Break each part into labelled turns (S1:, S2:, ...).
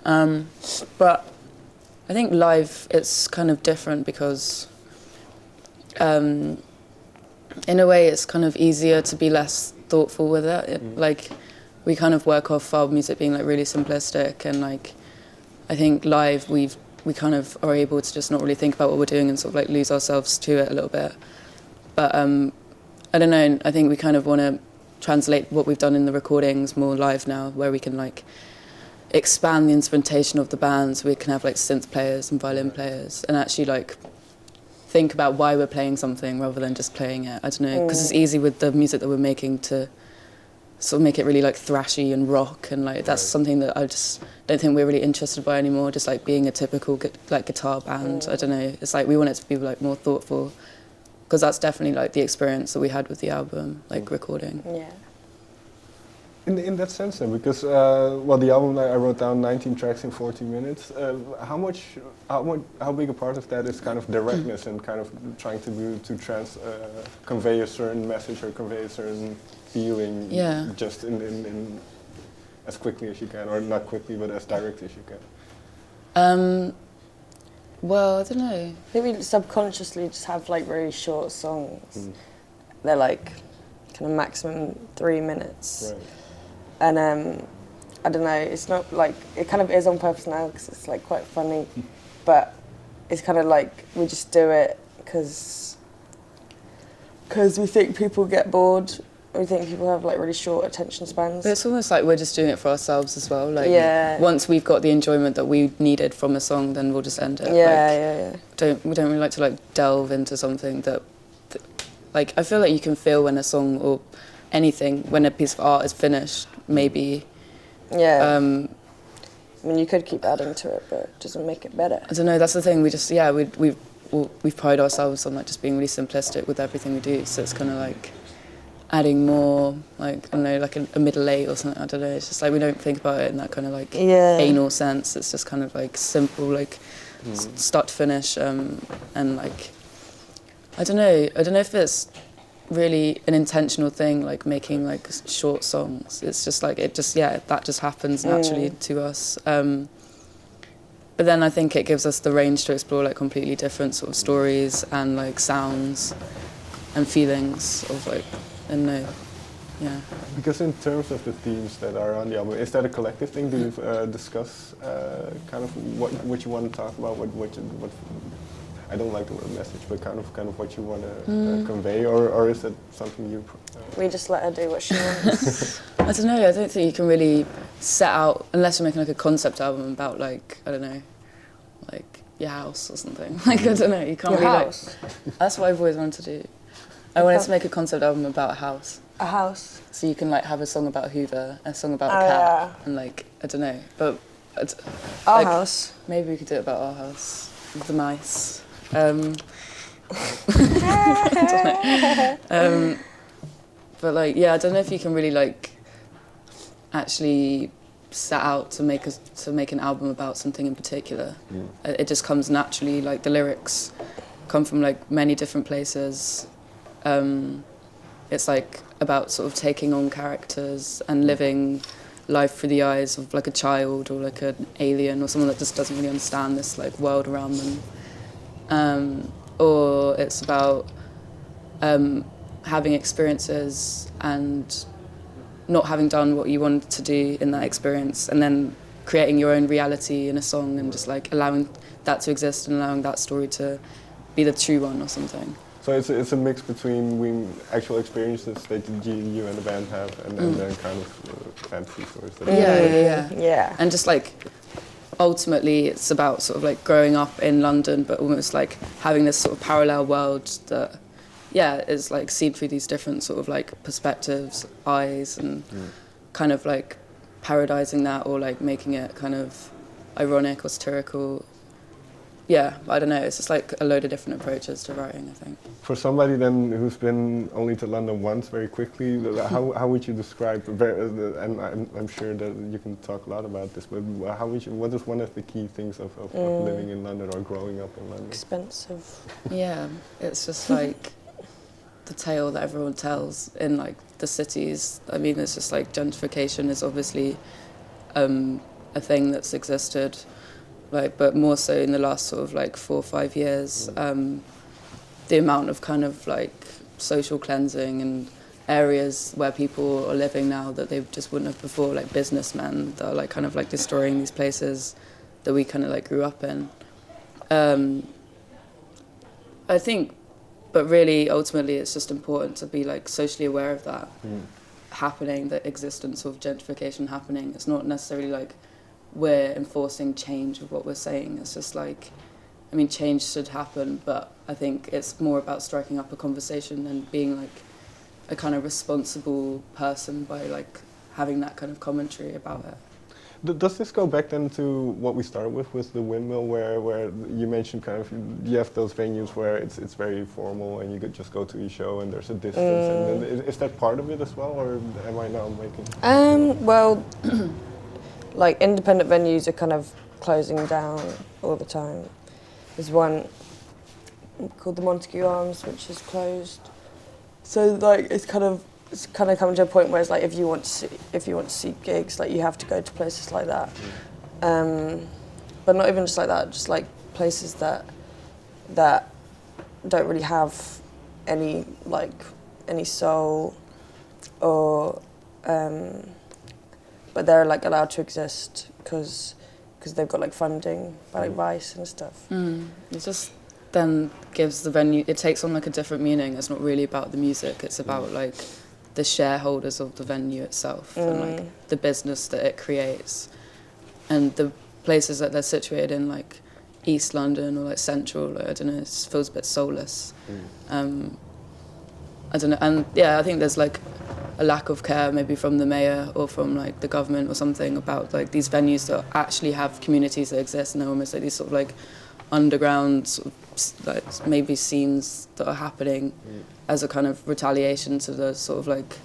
S1: But I think live, it's kind of different because in a way it's kind of easier to be less thoughtful with it. Like, we kind of work off our music being like really simplistic, and like I think live we kind of are able to just not really think about what we're doing and sort of like lose ourselves to it a little bit. But I don't know, I think we kind of want to translate what we've done in the recordings more live now, where we can like expand the instrumentation of the band, so we can have like synth players and violin players and actually like think about why we're playing something rather than just playing it. I don't know, because it's easy with the music that we're making to sort of make it really like thrashy and rock, and like that's something that I just don't think we're really interested by anymore, just like being a typical like guitar band. I don't know, it's like we want it to be like more thoughtful, because that's definitely like the experience that we had with the album, like recording.
S2: Yeah.
S3: In that sense then, because well, the album I wrote down 19 tracks in 40 minutes. How big a part of that is kind of directness and kind of trying to convey a certain message or convey a certain feeling, just in as quickly as you can, or not quickly, but as direct as you can?
S1: Well, I don't know.
S2: I think we subconsciously just have like very short songs. They're like kind of maximum 3 minutes.
S3: Right.
S2: And I don't know, it's not like, it kind of is on purpose now because it's like quite funny, but it's kind of like we just do it because we think people get bored. We think people have like really short attention spans.
S1: But it's almost like we're just doing it for ourselves as well. Like, once we've got the enjoyment that we needed from a song, then we'll just end it. We don't really like to like delve into something that like, I feel like you can feel when a song or anything, when a piece of art is finished, maybe.
S2: I mean, you could keep adding to it, but it doesn't make it better.
S1: I don't know, that's the thing, we just, we've prided ourselves on like just being really simplistic with everything we do, so it's kind of like adding more, like, I don't know, like a middle eight or something, I don't know, it's just like we don't think about it in that kind of like anal sense, it's just kind of like simple, like start to finish, and like, I don't know if it's really an intentional thing, like making like short songs. It's just like, that just happens naturally to us. But then I think it gives us the range to explore like completely different sort of stories and like sounds and feelings of like, I don't know,
S3: Because in terms of the themes that are on the album, is that a collective thing? Do you discuss kind of what you want to talk about, what I don't like the word message, but kind of what you want to convey, or is it something you?
S2: We just let her do what she wants.
S1: I don't know. I don't think you can really set out, unless you're making like a concept album about like, I don't know, like your house or something. Like, I don't know. You can't
S2: your
S1: really
S2: house.
S1: Like. That's what I've always wanted to do. I wanted to make a concept album about a house.
S2: A house.
S1: So you can like have a song about Hoover, a song about a cat, and like, I don't know, but
S2: our
S1: like,
S2: house.
S1: Maybe we could do it about our house, with the mice. But like, I don't know if you can really like actually set out to make an album about something in particular. It just comes naturally. Like the lyrics come from like many different places. It's like about sort of taking on characters and living life through the eyes of like a child or like an alien or someone that just doesn't really understand this like world around them. Or it's about having experiences and not having done what you wanted to do in that experience, and then creating your own reality in a song and just like allowing that to exist and allowing that story to be the true one or something.
S3: So it's a mix between actual experiences that you and the band have, and then kind of fantasy stories.
S2: Yeah.
S1: And just like, ultimately it's about sort of like growing up in London, but almost like having this sort of parallel world that, is like seen through these different sort of like perspectives, eyes, and kind of like parodising that or like making it kind of ironic or satirical. I don't know, it's just like a load of different approaches to writing, I think.
S3: For somebody then who's been only to London once very quickly, how would you describe, and I'm sure that you can talk a lot about this, but what is one of the key things of living in London or growing up in London?
S2: Expensive.
S1: Yeah, it's just like the tale that everyone tells in like the cities. I mean, it's just like gentrification is obviously a a thing that's existed, like, but more so in the last sort of like 4 or 5 years. The amount of kind of like social cleansing and areas where people are living now that they just wouldn't have before, like businessmen that are like kind of like destroying these places that we kind of like grew up in. I think, but really ultimately it's just important to be like socially aware of that happening, the existence of gentrification happening. It's not necessarily like we're enforcing change of what we're saying. It's just like, I mean, change should happen, but I think it's more about striking up a conversation and being like a kind of responsible person by like having that kind of commentary about it.
S3: Does this go back then to what we started with the Windmill, where you mentioned kind of you have those venues where it's very formal and you could just go to your show and there's a distance, and then is that part of it as well, or am I now making?
S2: Well, like independent venues are kind of closing down all the time. There's one called the Montague Arms, which is closed. So like it's kind of coming to a point where it's like if you want to see gigs, like you have to go to places like that. But not even just like that, just like places that don't really have any soul, or but they're like allowed to exist because they've got like funding by like Vice and stuff.
S1: It just then gives the venue, it takes on like a different meaning. It's not really about the music, it's about like the shareholders of the venue itself and like the business that it creates, and the places that they're situated in, like East London or like Central, like, I don't know, it feels a bit soulless. I don't know, and yeah, I think there's like a lack of care maybe from the mayor or from like the government or something about like these venues that actually have communities that exist, and they're almost like these sort of like underground sort of, like maybe scenes that are happening as a kind of retaliation to the sort of like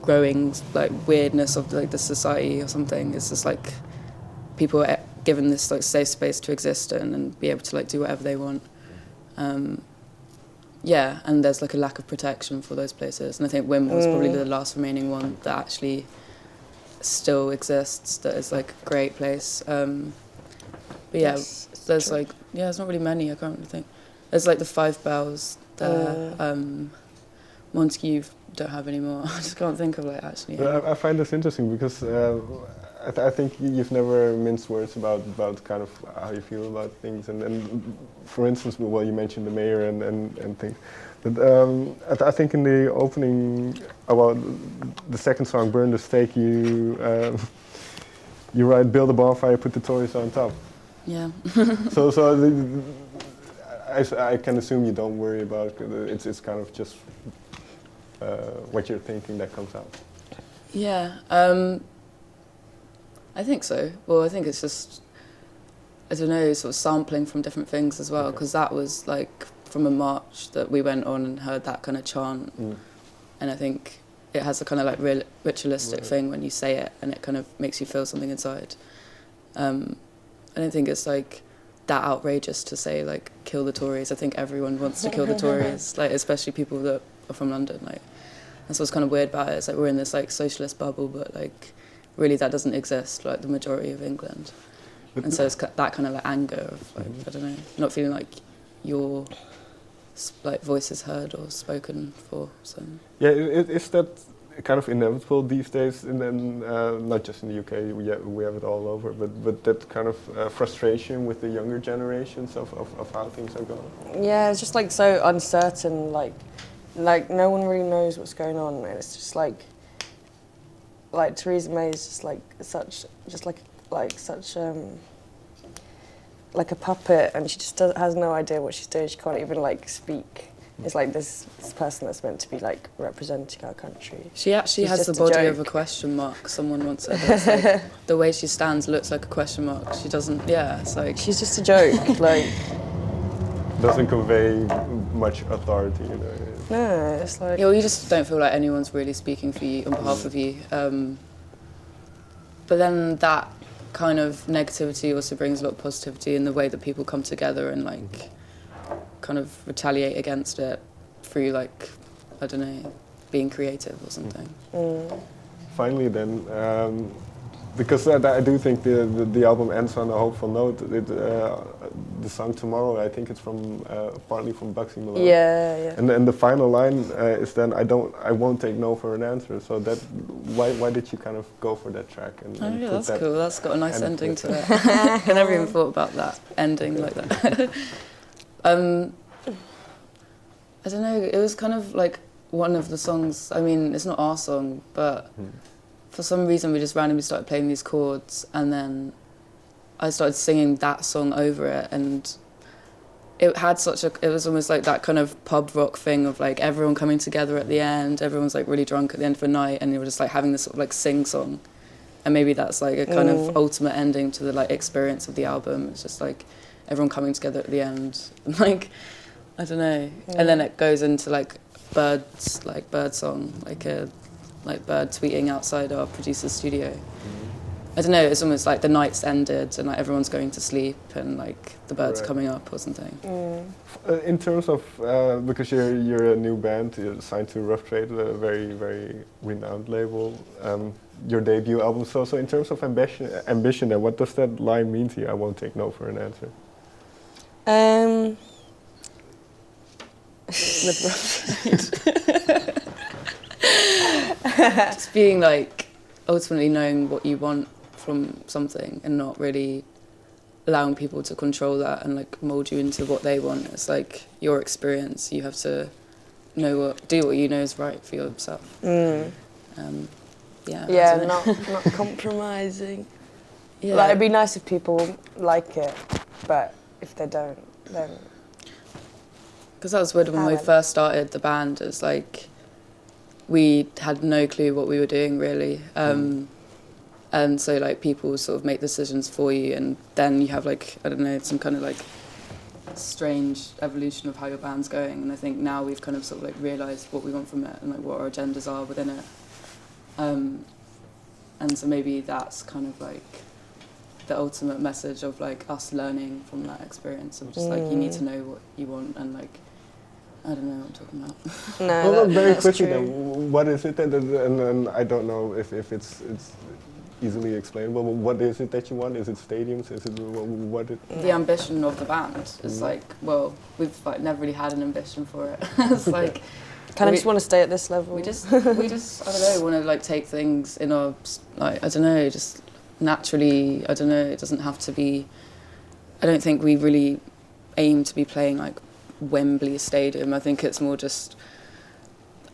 S1: growing like weirdness of like the society or something. It's just like people are given this like safe space to exist in and be able to like do whatever they want. Yeah, and there's like a lack of protection for those places, and I think Windmill is probably the last remaining one that actually still exists, that is like a great place. But yeah,
S2: Yes,
S1: there's
S2: true.
S1: like, yeah, there's not really many, I can't really think. There's like the Five Bells there, Montague don't have anymore. I just can't think of like actually.
S3: I find this interesting because I think you've never minced words about kind of how you feel about things, and for instance, well, you mentioned the mayor and things, but I think in the opening, about the second song, "Burn the Stake," you write, "Build a bonfire, put the Tories on top."
S1: Yeah.
S3: So I can assume you don't worry about it. It's kind of just what you're thinking that comes out.
S1: Yeah, I think so. Well, I think it's just, I don't know, sort of sampling from different things as well, because that was like from a march that we went on and heard that kind of chant. And I think it has a kind of like ritualistic thing when you say it, and it kind of makes you feel something inside. I don't think it's like that outrageous to say like kill the Tories. I think everyone wants to kill the Tories, like especially people that are from London. Like that's what's kind of weird about it. It's like we're in this like socialist bubble, but like really that doesn't exist like the majority of England. And so it's that kind of like anger of like, I don't know, not feeling like your like voice is heard or spoken for. So
S3: yeah, is that kind of inevitable these days? And then not just in the UK, we have it all over. But that kind of frustration with the younger generations of how things are going.
S2: Yeah, it's just like so uncertain. Like no one really knows what's going on, and it's just like Teresa May is just like such like a puppet, and she just has no idea what she's doing. She can't even like speak. It's like this person that's meant to be like representing our country.
S1: she actually has the body of a question mark. Someone once said it's like, the way she stands looks like a question mark. She doesn't. Yeah, it's like
S2: She's just a joke. Like
S3: Doesn't convey much authority, you know.
S2: no, it's like
S1: yeah, well, you just don't feel like anyone's really speaking for you on behalf of you. But then that kind of negativity also brings a lot of positivity in the way that people come together and like kind of retaliate against it through like, I don't know, being creative or something.
S3: Finally then, Because I do think the album ends on a hopeful note. The song Tomorrow, I think it's from partly from Bugsy Malone.
S2: Yeah.
S3: And the final line is then I won't take no for an answer. So that why did you kind of go for that track? And
S1: Oh yeah,
S3: put
S1: that's
S3: that
S1: cool. That's got a nice ending to it. I never even thought about that ending like that. I don't know. It was kind of like one of the songs. I mean, it's not our song, but for some reason we just randomly started playing these chords, and then I started singing that song over it, and it had it was almost like that kind of pub rock thing of like everyone coming together at the end. Everyone's like really drunk at the end of the night, and you were just like having this sort of like sing song, and maybe that's like a kind of ultimate ending to the like experience of the album. It's just like everyone coming together at the end, and like I don't know, and then it goes into like bird song, like a bird tweeting outside our producer's studio. I don't know, it's almost like the night's ended and like everyone's going to sleep and like the bird's coming up or something.
S3: In terms of, because you're a new band, you're signed to Rough Trade, a very, very renowned label, your debut album. So in terms of ambition, then what does that line mean to you? I won't take no for an answer.
S1: With Rough Trade. Just being like, ultimately knowing what you want from something and not really allowing people to control that and like mold you into what they want. It's like your experience. You have to do what you know is right for yourself.
S2: Yeah, not compromising.
S1: Yeah.
S2: Like, it'd be nice if people like it, but if they don't, then...
S1: Because that was weird when we first started the band. It's like we had no clue what we were doing really. And so like people sort of make decisions for you, and then you have like, I don't know, some kind of like strange evolution of how your band's going. And I think now we've kind of sort of like realised what we want from it and like what our agendas are within it. And so maybe that's kind of like the ultimate message of like us learning from that experience of just like you need to know what you want, and like I don't know what I'm talking about.
S2: No,
S3: well, very
S2: that's
S3: quickly
S2: true.
S3: then, what is it that, and I don't know if it's easily explainable, but what is it that you want? Is it stadiums? Is it what it...
S1: The ambition of the band is like, well, we've like never really had an ambition for it. It's like
S2: kind of just want to stay at this level.
S1: We just I don't know, want to like take things in our, like, I don't know, just naturally. I don't know, it doesn't have to be, I don't think we really aim to be playing like Wembley Stadium. I think it's more just,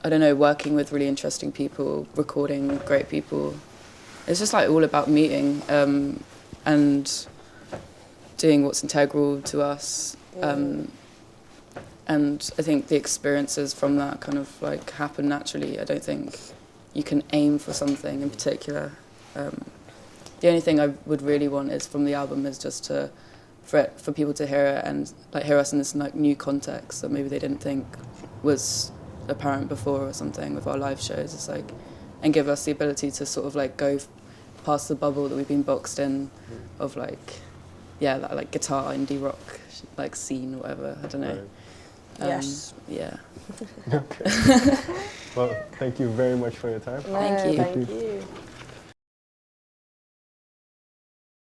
S1: I don't know, working with really interesting people, recording with great people. It's just like all about meeting and doing what's integral to us. And I think the experiences from that kind of like happen naturally. I don't think you can aim for something in particular. The only thing I would really want is from the album is just for people to hear it and like hear us in this like new context that maybe they didn't think was apparent before or something with our live shows. It's like, and give us the ability to sort of like go past the bubble that we've been boxed in of like, yeah, that like guitar indie rock like scene or whatever. I don't know.
S3: Right.
S2: Yes.
S1: Yeah.
S3: Okay. Well, thank you very much for your time.
S1: Thank you.
S2: Thank you.